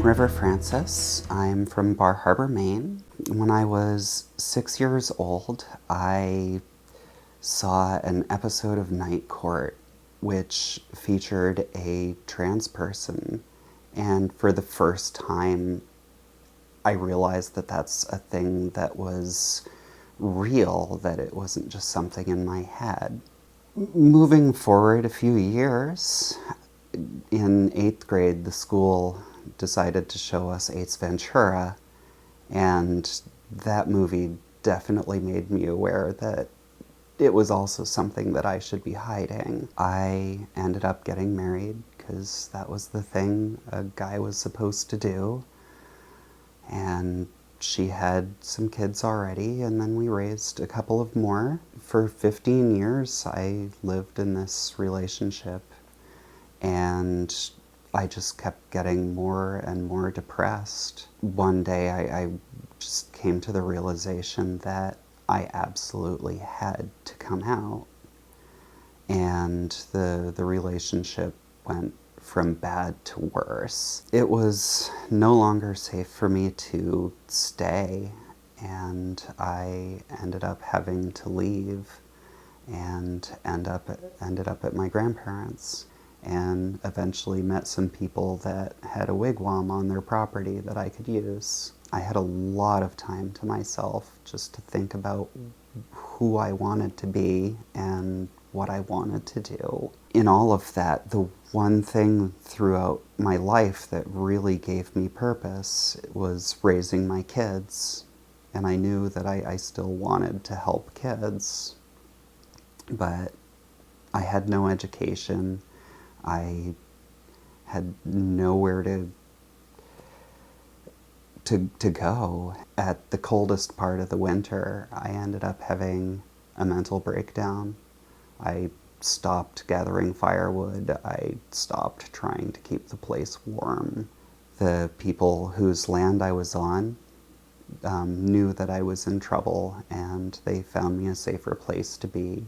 River Francis. I'm from Bar Harbor, Maine. When I was 6 years old, I saw an episode of Night Court which featured a trans person. And for the first time, I realized that that's a thing that was real, that it wasn't just something in my head. Moving forward a few years, in 8th grade, the school decided to show us Ace Ventura, and that movie definitely made me aware that it was also something that I should be hiding. I ended up getting married because that was the thing a guy was supposed to do, and she had some kids already, and then we raised a couple of more. For 15 years, I lived in this relationship, and I just kept getting more and more depressed. One day, I just came to the realization that I absolutely had to come out, and the relationship went from bad to worse. It was no longer safe for me to stay, and I ended up having to leave and ended up at my grandparents', and eventually met some people that had a wigwam on their property that I could use. I had a lot of time to myself just to think about who I wanted to be and what I wanted to do. In all of that, the one thing throughout my life that really gave me purpose was raising my kids. And I knew that I still wanted to help kids, but I had no education. I had nowhere to go. At the coldest part of the winter, I ended up having a mental breakdown. I stopped gathering firewood. I stopped trying to keep the place warm. The people whose land I was on knew that I was in trouble, and they found me a safer place to be.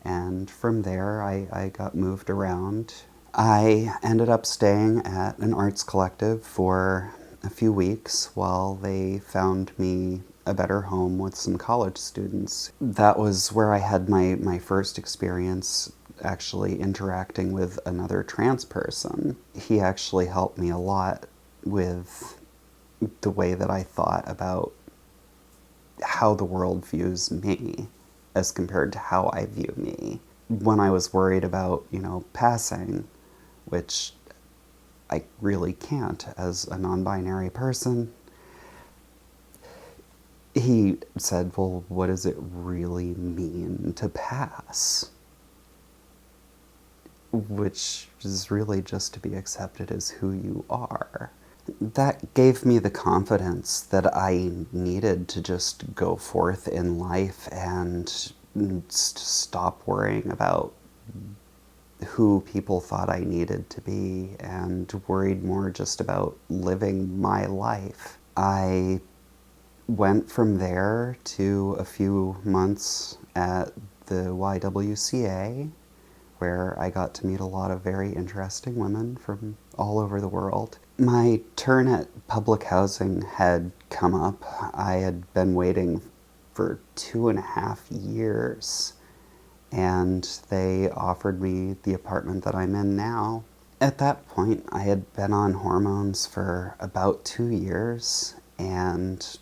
And from there, I got moved around. I ended up staying at an arts collective for a few weeks while they found me a better home with some college students. That was where I had my first experience actually interacting with another trans person. He actually helped me a lot with the way that I thought about how the world views me as compared to how I view me. When I was worried about, passing, which I really can't as a non-binary person, he said, well, what does it really mean to pass? Which is really just to be accepted as who you are. That gave me the confidence that I needed to just go forth in life and stop worrying about who people thought I needed to be, and worried more just about living my life. I went from there to a few months at the YWCA, where I got to meet a lot of very interesting women from all over the world. My turn at public housing had come up. I had been waiting for 2.5 years, and they offered me the apartment that I'm in now. At that point, I had been on hormones for about 2 years, and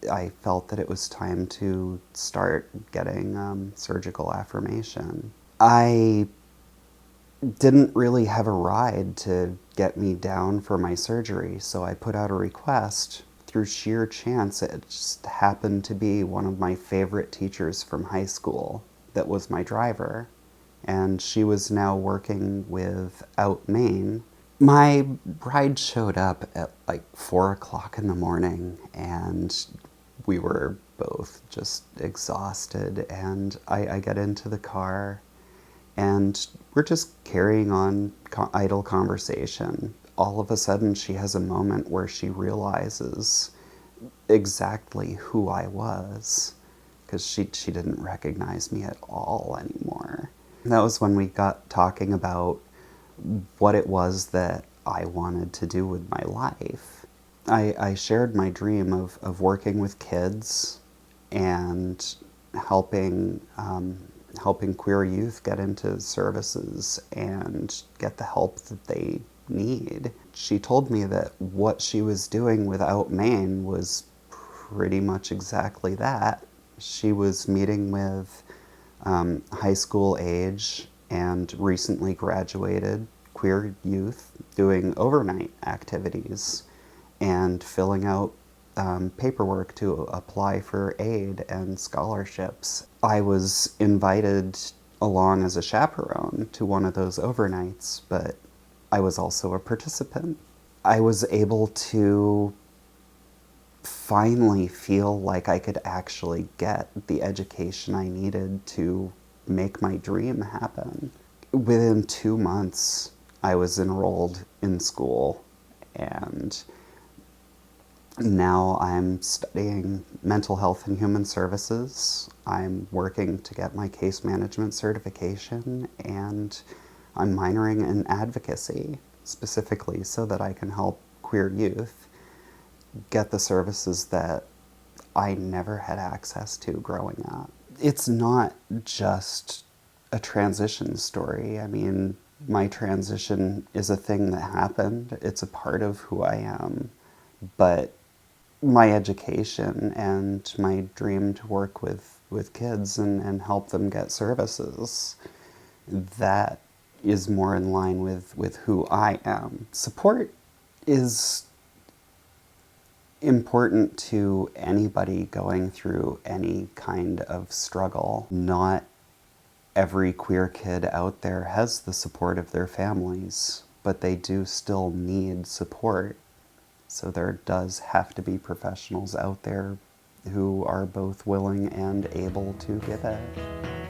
I felt that it was time to start getting surgical affirmation. I didn't really have a ride to get me down for my surgery, so I put out a request. Through sheer chance, it just happened to be one of my favorite teachers from high school that was my driver, and she was now working with Out Maine. My ride showed up at like 4 o'clock in the morning, and we were both just exhausted, and I get into the car, and we're just carrying on idle conversation. All of a sudden, she has a moment where she realizes exactly who I was, because she didn't recognize me at all anymore. That was when we got talking about what it was that I wanted to do with my life. I shared my dream of working with kids and helping helping queer youth get into services and get the help that they need. She told me that what she was doing without Maine was pretty much exactly that. She was meeting with high school age and recently graduated queer youth doing overnight activities and filling out paperwork to apply for aid and scholarships. I was invited along as a chaperone to one of those overnights, but I was also a participant. I was able to finally feel like I could actually get the education I needed to make my dream happen. Within 2 months, I was enrolled in school, and now I'm studying mental health and human services. I'm working to get my case management certification, and I'm minoring in advocacy, specifically so that I can help queer youth get the services that I never had access to growing up. It's not just a transition story. I mean, my transition is a thing that happened. It's a part of who I am. But my education and my dream to work with kids and help them get services, that is more in line with who I am. Support is important to anybody going through any kind of struggle. Not every queer kid out there has the support of their families, but they do still need support. So there does have to be professionals out there who are both willing and able to give it.